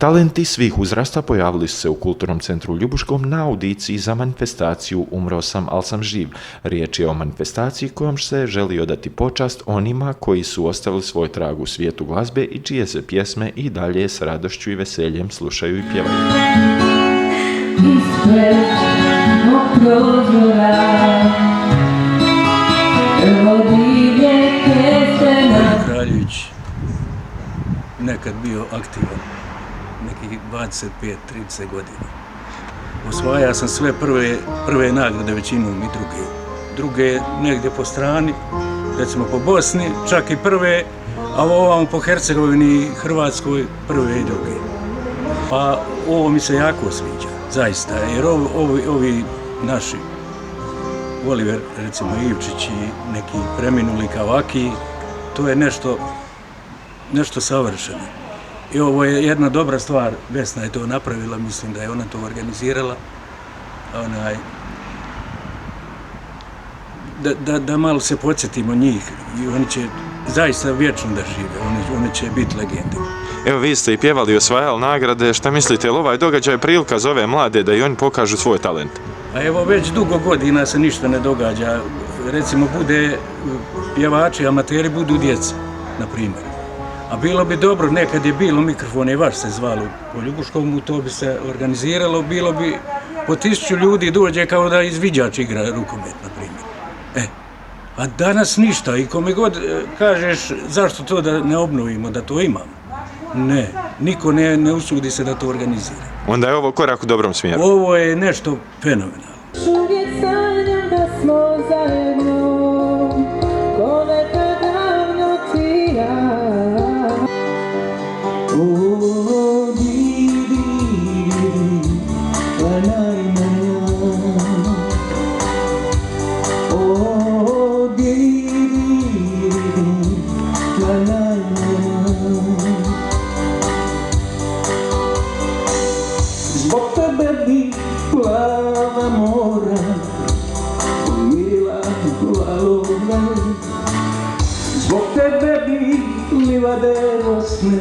Talenti svih uzrasta pojavili su se u Kulturnom centru u Ljubuškom na audiciji za manifestaciju Umro sam, al sam živ. Riječ je o manifestaciji kojom se želi odati počast onima koji su ostavili svoj trag u svijetu glazbe i čije se pjesme i dalje s radošću i veseljem slušaju i pjevaju. Kraljević nekad bio aktivan, nekih 25-30 godina. Osvajao sam sve prve nagrade, većinom i druge negdje po strani, recimo po Bosni, čak i prve, a ovamo po Hercegovini, Hrvatskoj, prve i druge. Pa ovo mi se jako sviđa, zaista, jer ovi naši, Oliver, recimo Ivčić i neki preminuli Kavaki, to je nešto savršeno. I ovo je jedna dobra stvar, Vesna je to napravila, mislim da je ona to organizirala. Da malo se podsjetimo njih i oni će zaista vječno da žive, oni će biti legende. Evo, vi ste i pjevali i osvajali nagrade, šta mislite, je li ovaj događaj prilika za ove mlade da i oni pokažu svoj talent? A evo, već dugo godina se ništa ne događa. Recimo, bude pjevači, amateri budu djeca, na primjer. A bilo bi dobro, nekad je bilo, mikrofon je vaš se zvalo po Ljubuškomu, to bi se organiziralo, bilo bi po 1000 ljudi dođe kao da izviđač igra rukomet, na primjer. A danas ništa i kome god kažeš zašto to da ne obnovimo, da to imamo. Ne, niko ne usudi se da to organizira. Onda je ovo korak u dobrom smjeru. Ovo je nešto fenomenalno. Uvijek sanjam da smo zajedno, ko nekad davno ti ja. O, didi, lanajna. O, didi, lanajna. Zbog tebe bi plava mora umirila valove, zbog tebe bi livade rosne.